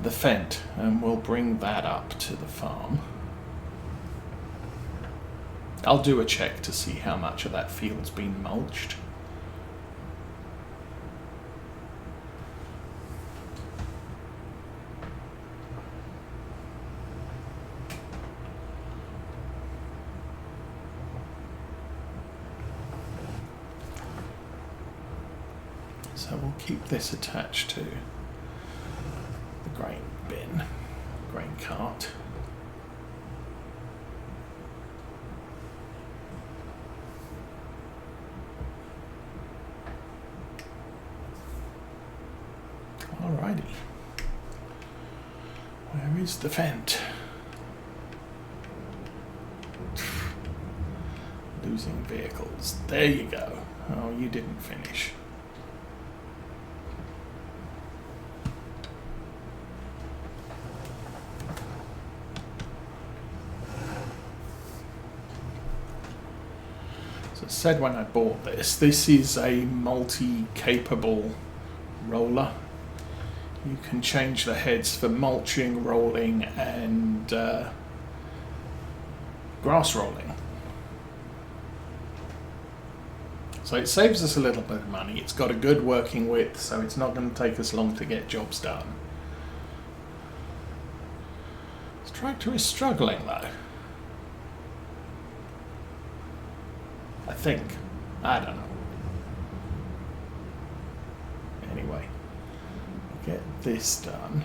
the Fent, and we'll bring that up to the farm. I'll do a check to see how much of that field's been mulched. So we'll keep this attached to the grain bin, grain cart. Alrighty. Where is the Fent? Losing vehicles. There you go. Oh, you didn't finish. So I said when I bought this is a multi-capable roller. You can change the heads for mulching, rolling, and grass rolling. So it saves us a little bit of money. It's got a good working width, so it's not going to take us long to get jobs done. This tractor is struggling though. I think. I don't know. Anyway, get this done.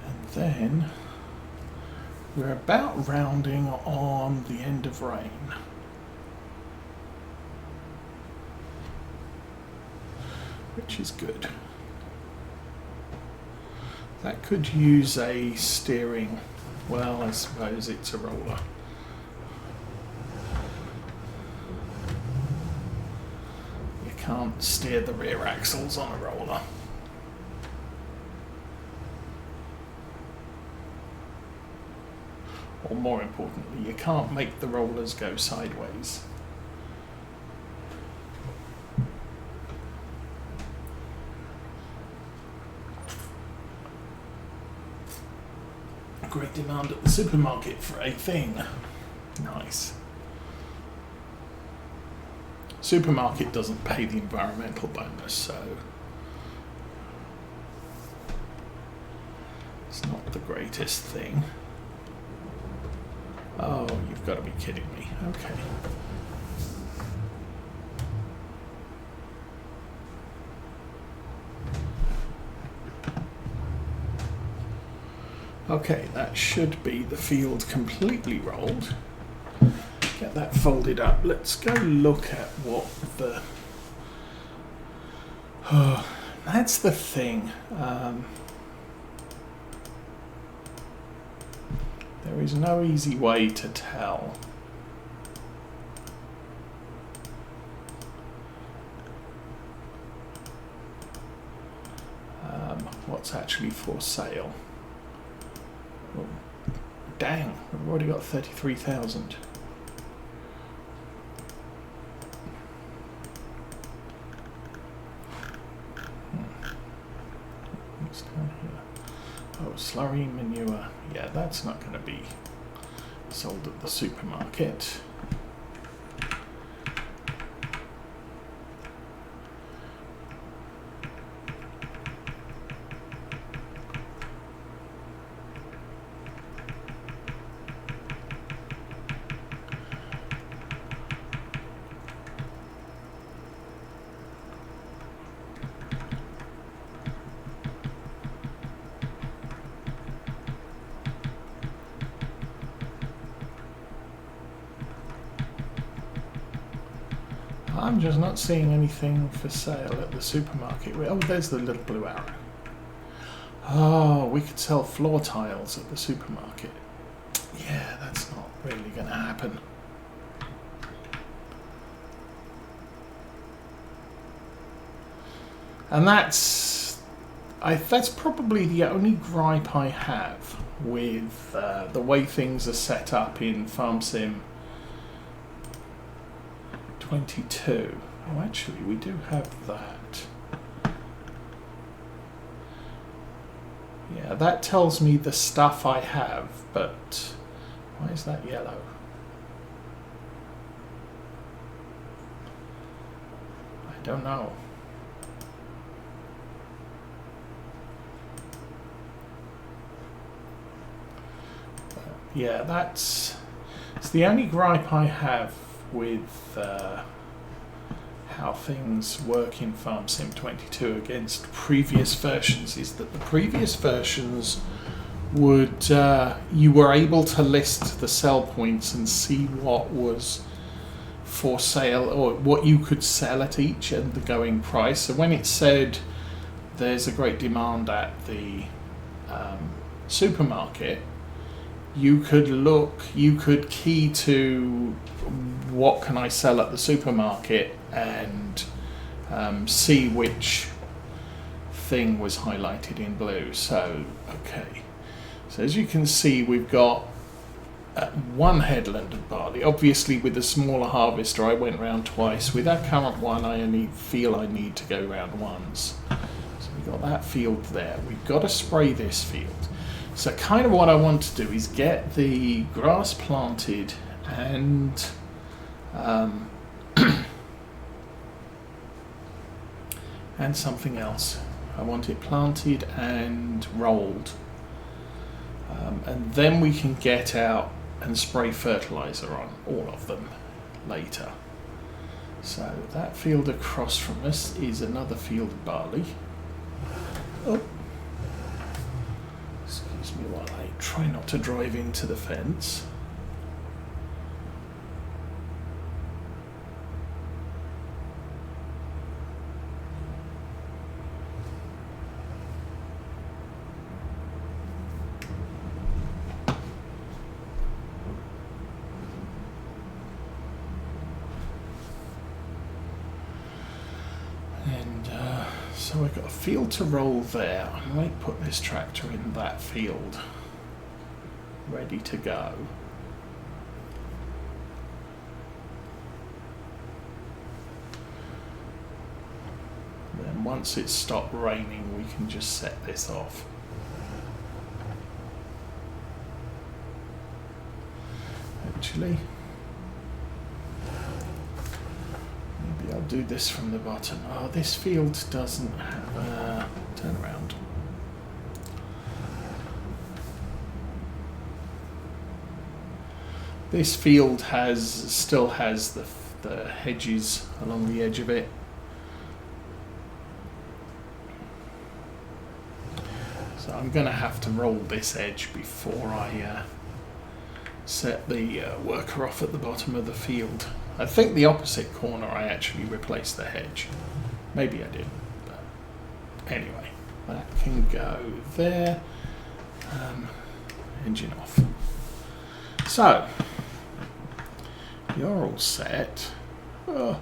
And then we're about rounding on the end of rain. Which is good. That could use a steering. Well, I suppose it's a roller. You can't steer the rear axles on a roller. Or more importantly, you can't make the rollers go sideways. Great demand at the supermarket for a thing. Nice. Supermarket doesn't pay the environmental bonus, so it's not the greatest thing. Oh, you've got to be kidding me. Okay. Okay, that should be the field completely rolled. Get that folded up. Let's go look at what the... Oh, that's the thing. There is no easy way to tell. What's actually for sale. Oh, dang, we've already got 33,000. What's down here? Oh, slurry manure. Yeah, that's not going to be sold at the supermarket. I'm just not seeing anything for sale at the supermarket. Oh, there's the little blue arrow. Oh, we could sell floor tiles at the supermarket. Yeah, that's not really going to happen. And that's that's probably the only gripe I have with the way things are set up in Farm Sim 22. Oh, actually, we do have that. Yeah, that tells me the stuff I have, but why is that yellow? I don't know. Yeah, it's the only gripe I have with how things work in Farm Sim 22 against previous versions, is that the previous versions would you were able to list the sell points and see what was for sale or what you could sell at each and the going price. So when it said there's a great demand at the supermarket, you could look, you could key to what can I sell at the supermarket and see which thing was highlighted in blue. So, okay. So as you can see, we've got one headland of barley. Obviously with the smaller harvester I went round twice. With our current one I only feel I need to go round once. So we've got that field there. We've got to spray this field. So kind of what I want to do is get the grass planted and and something else. I want it planted and rolled. And then we can get out and spray fertilizer on all of them later. So that field across from us is another field of barley. Oh. Excuse me while I try not to drive into the fence. So I've got a field to roll there. I might put this tractor in that field, ready to go. Then once it's stopped raining, we can just set this off. Actually, maybe I'll do this from the bottom. Oh, this field doesn't have a turnaround. This field still has the hedges along the edge of it. So I'm going to have to roll this edge before I set the worker off at the bottom of the field. I think the opposite corner I actually replaced the hedge. Maybe I did, but anyway, that can go there. Engine off. So, you're all set. Oh,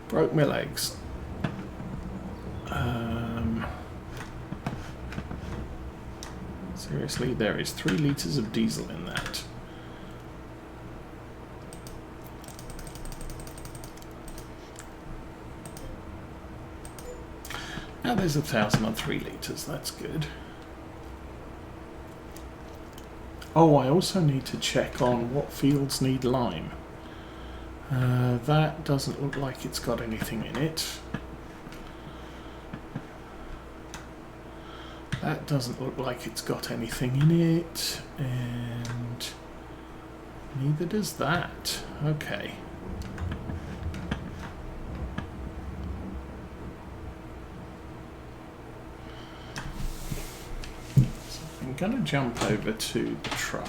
broke my legs. Seriously, there is 3 litres of diesel in that. Now there's 1,000 on 3 litres, that's good. Oh, I also need to check on what fields need lime. That doesn't look like it's got anything in it. That doesn't look like it's got anything in it, and neither does that. Okay. So I'm going to jump over to the truck.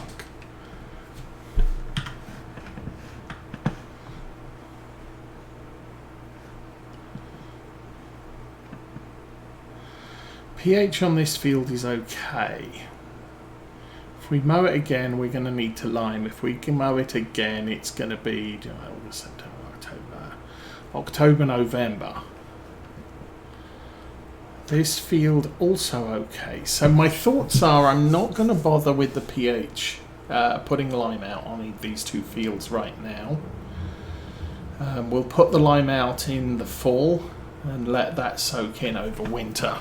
pH on this field is okay. If we mow it again, we're going to need to lime. If we can mow it again, it's going to be August, September, October, November. This field also okay. So my thoughts are I'm not going to bother with the pH, putting lime out on these two fields right now. We'll put the lime out in the fall and let that soak in over winter.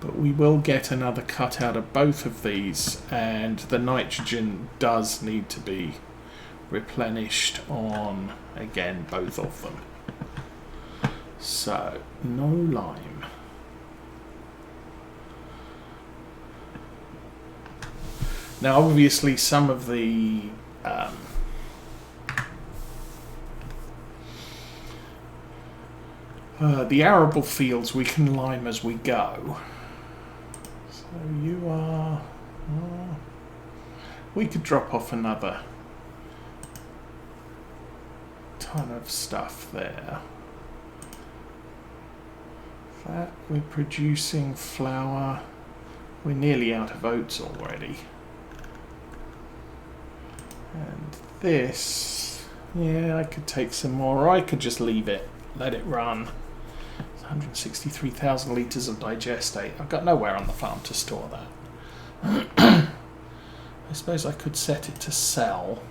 But we will get another cut out of both of these, and the nitrogen does need to be replenished on, again, both of them. So, no lime. Now, obviously, some of the arable fields we can lime as we go. So you are... we could drop off another ton of stuff there. That we're producing flour. We're nearly out of oats already. And this, yeah, I could take some more, or I could just leave it, let it run. 163,000 litres of digestate. I've got nowhere on the farm to store that. I suppose I could set it to sell.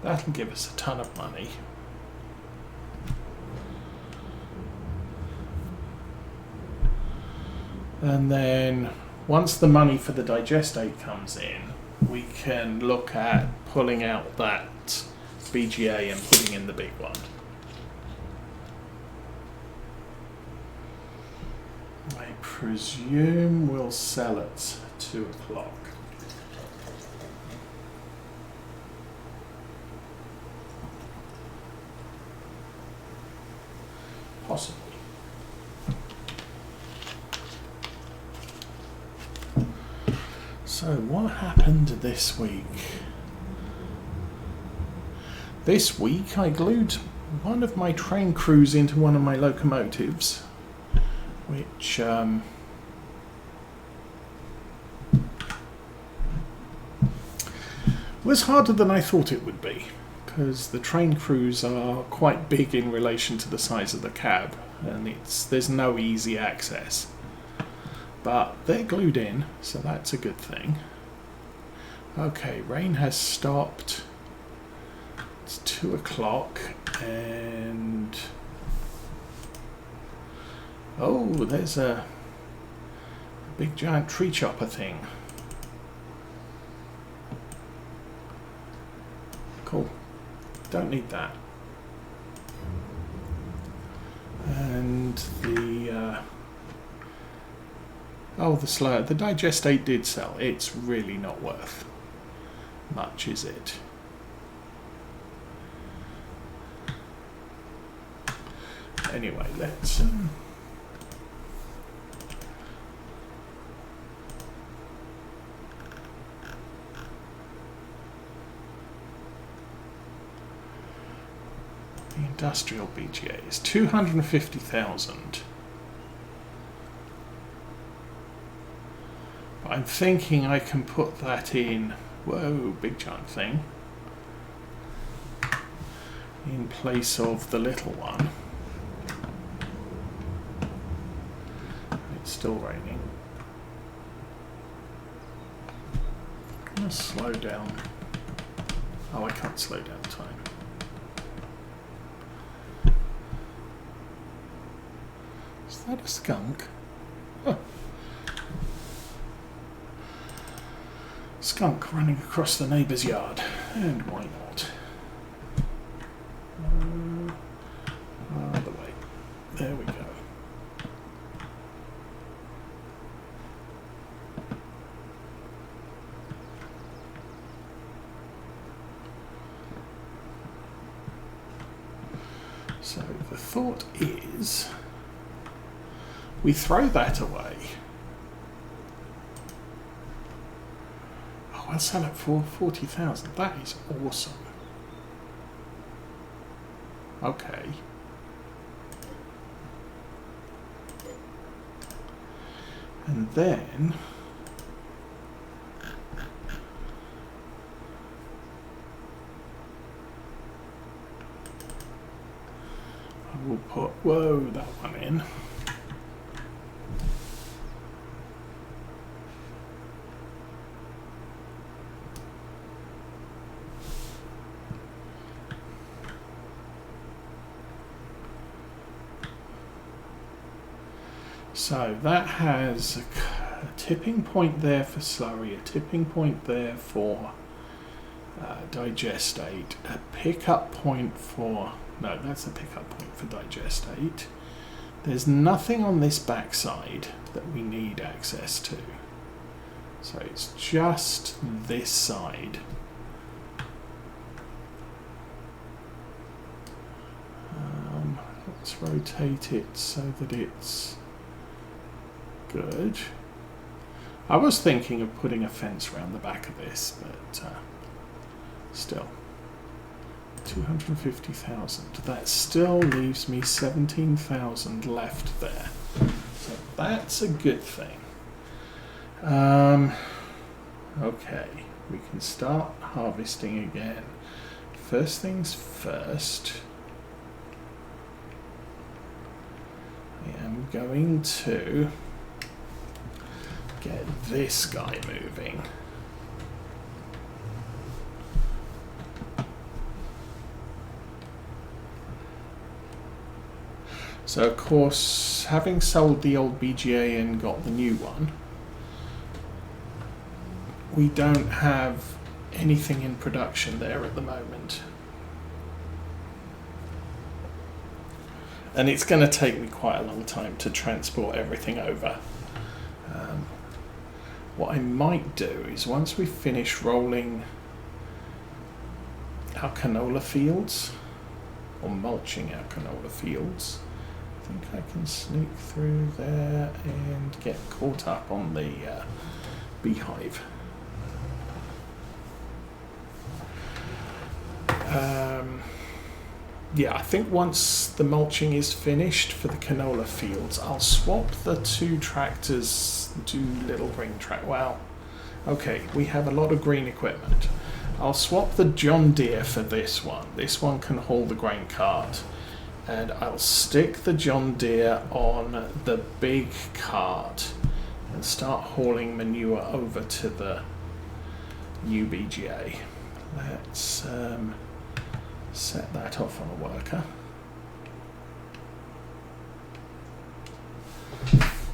That'll give us a ton of money. And then once the money for the digestate comes in, we can look at pulling out that BGA and putting in the big one. I presume we'll sell at 2 o'clock. Possibly. So what happened this week? This week I glued one of my train crews into one of my locomotives, which was harder than I thought it would be, because the train crews are quite big in relation to the size of the cab, and there's no easy access. But they're glued in, so that's a good thing. Okay, rain has stopped. It's 2 o'clock, and oh, there's a big giant tree chopper thing. Cool. Don't need that. And the the slow. The digestate did sell. It's really not worth much, is it? Anyway, let's the industrial BGA is 250,000. I'm thinking I can put that in, whoa, big giant thing, in place of the little one. It's still raining. I'm going to slow down. Oh, I can't slow down time. Is that a skunk? Huh. Skunk running across the neighbour's yard, and why not? Other way. There we go. So the thought is, we throw that away. I'll sell it for 40,000. That is awesome. Okay. And then we'll put, whoa, that one in. So that has a tipping point there for slurry, a tipping point there for digestate, a pickup point for, no, that's a pickup point for digestate. There's nothing on this backside that we need access to. So it's just this side. Let's rotate it so that it's good. I was thinking of putting a fence around the back of this, but still. 250,000. That still leaves me 17,000 left there. So that's a good thing. Okay, we can start harvesting again. First things first. I am going to get this guy moving. So of course, having sold the old BGA and got the new one, we don't have anything in production there at the moment. And it's going to take me quite a long time to transport everything over. What I might do is once we finish rolling our canola fields, or mulching our canola fields, I think I can sneak through there and get caught up on the beehive. Yeah, I think once the mulching is finished for the canola fields, I'll swap the two tractors, two little green tractors. Well, okay, we have a lot of green equipment. I'll swap the John Deere for this one. This one can haul the grain cart. And I'll stick the John Deere on the big cart and start hauling manure over to the new BGA. Let's set that off on a worker.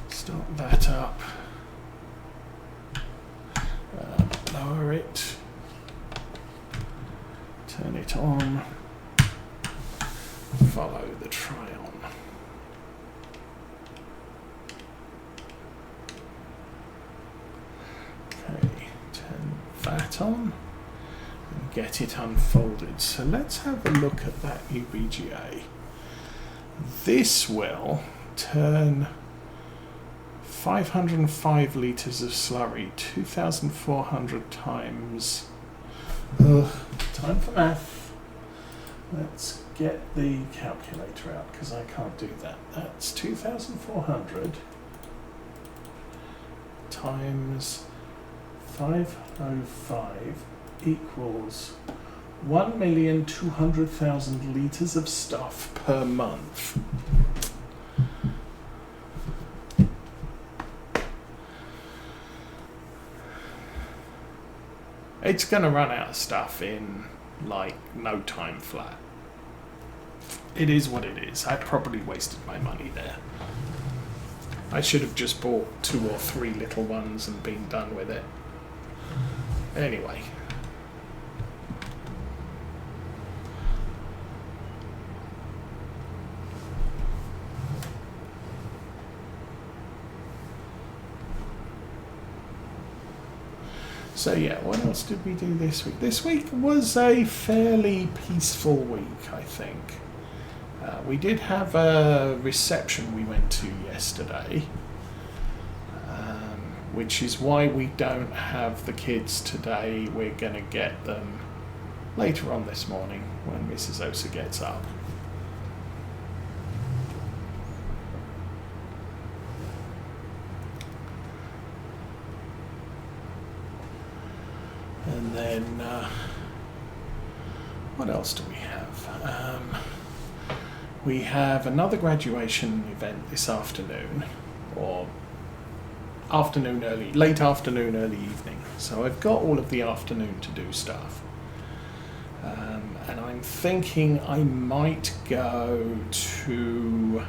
Start that up. Lower it. Turn it on. Follow the try-on. Okay, turn that on. Get it unfolded. So let's have a look at that UBGA. This will turn 505 litres of slurry, 2,400 times. Time for math. Let's get the calculator out because I can't do that. That's 2,400 times 505 equals 1,200,000 litres of stuff per month. It's going to run out of stuff in like no time flat. It is what it is. I probably wasted my money there. I should have just bought 2 or 3 little ones and been done with it. Anyway. So yeah, what else did we do this week? This week was a fairly peaceful week, I think. We did have a reception we went to yesterday, which is why we don't have the kids today. We're going to get them later on this morning when Mrs. Osa gets up. And then, what else do we have? We have another graduation event this afternoon, or late afternoon, early evening. So I've got all of the afternoon to do stuff. And I'm thinking I might go to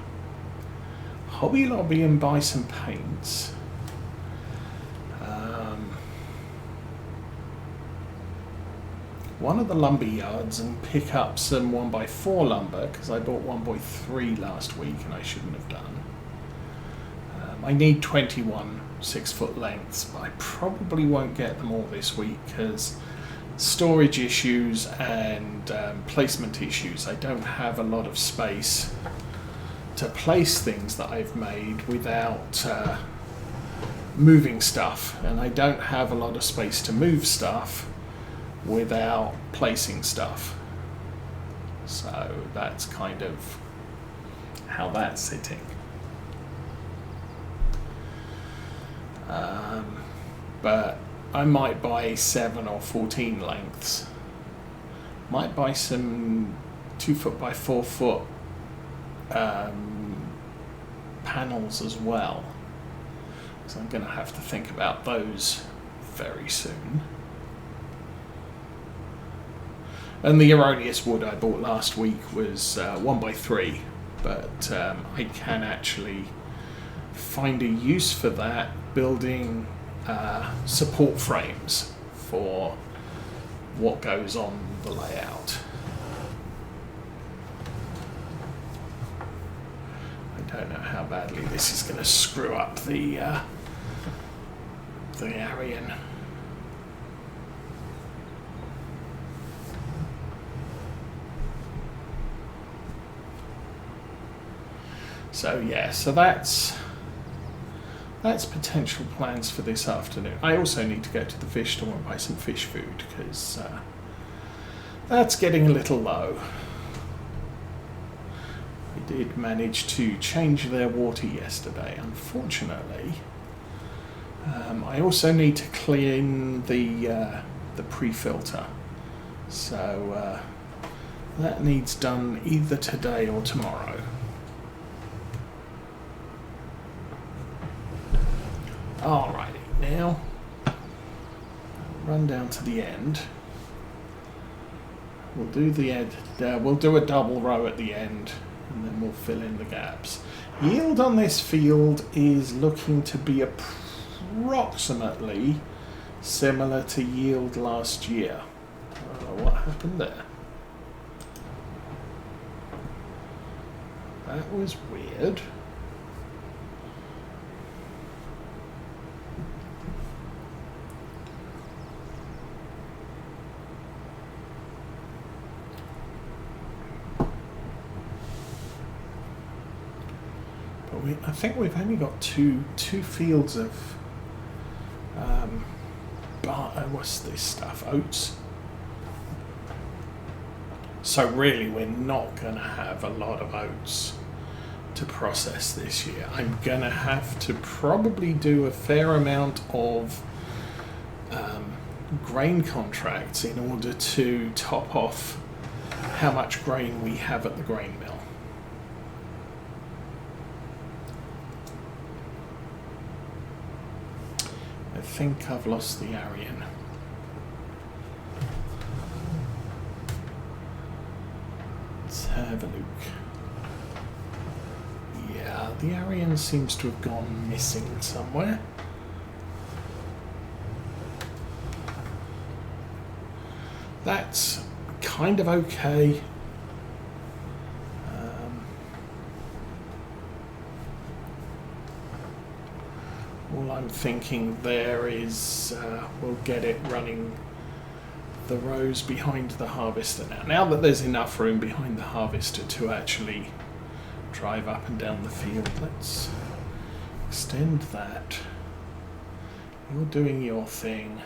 Hobby Lobby and buy some paints. One of the lumber yards and pick up some 1x4 lumber, because I bought 1x3 last week and I shouldn't have done. I need 21 6-foot lengths, but I probably won't get them all this week because storage issues and placement issues. I don't have a lot of space to place things that I've made without moving stuff, and I don't have a lot of space to move stuff without placing stuff. So that's kind of how that's sitting. But I might buy 7 or 14 lengths. Might buy some 2-foot by 4-foot panels as well, so I'm going to have to think about those very soon. And the erroneous wood I bought last week was 1x3, but I can actually find a use for that building support frames for what goes on the layout. I don't know how badly this is going to screw up the Arian. So yeah, so that's potential plans for this afternoon. I also need to go to the fish store and buy some fish food because that's getting a little low. I did manage to change their water yesterday, unfortunately. I also need to clean the pre-filter, so that needs done either today or tomorrow. Alrighty, now run down to the end. We'll do the end. We'll do a double row at the end, and then we'll fill in the gaps. Yield on this field is looking to be approximately similar to yield last year. What happened there? That was weird. I think we've only got two fields of what's this stuff? Oats. So really, we're not going to have a lot of oats to process this year. I'm going to have to probably do a fair amount of grain contracts in order to top off how much grain we have at the grain mill. I think I've lost the Arian. Let's have a look. Yeah, the Arian seems to have gone missing somewhere. That's kind of okay. All I'm thinking there is we'll get it running the rows behind the harvester now. Now that there's enough room behind the harvester to actually drive up and down the field, let's extend that. You're doing your thing.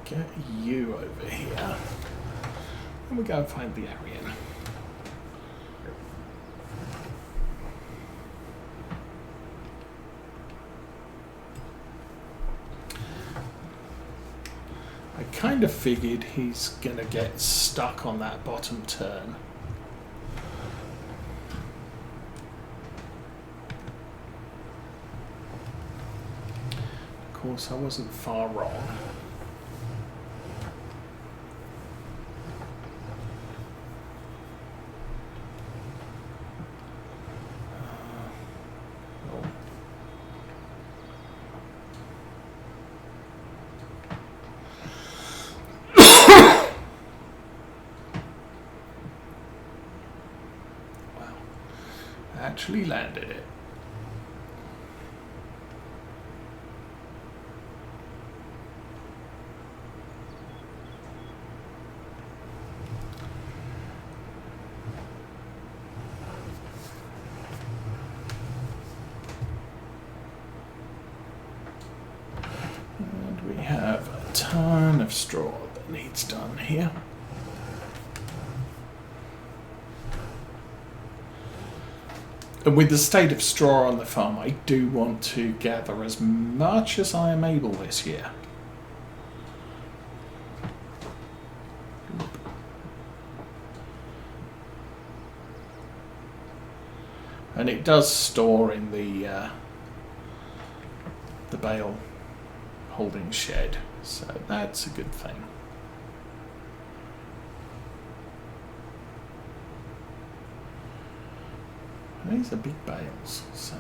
Get you over here. And we go and find the Arian. kind of figured he's going to get stuck on that bottom turn. Of course, I wasn't far wrong. Actually landed it. And we have a ton of straw that needs done here. And with the state of straw on the farm, I do want to gather as much as I am able this year. And it does store in the bale holding shed, so that's a good thing. These are big bales, so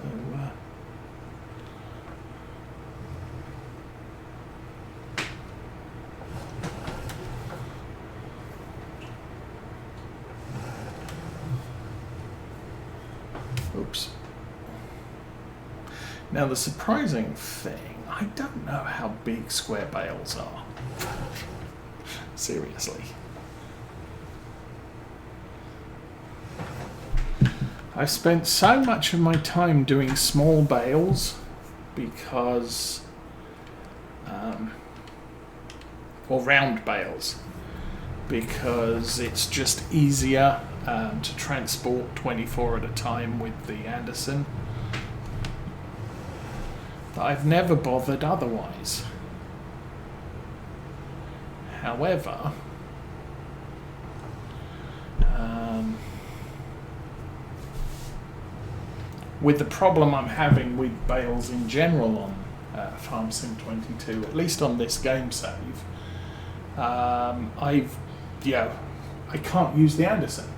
oops. Now the surprising thing, I don't know how big square bales are. Seriously. I've spent so much of my time doing small bales because, or round bales, because it's just easier to transport 24 at a time with the Anderson. But I've never bothered otherwise. However, with the problem I'm having with bales in general on Farm Sim 22, at least on this game save, I can't use the Anderson.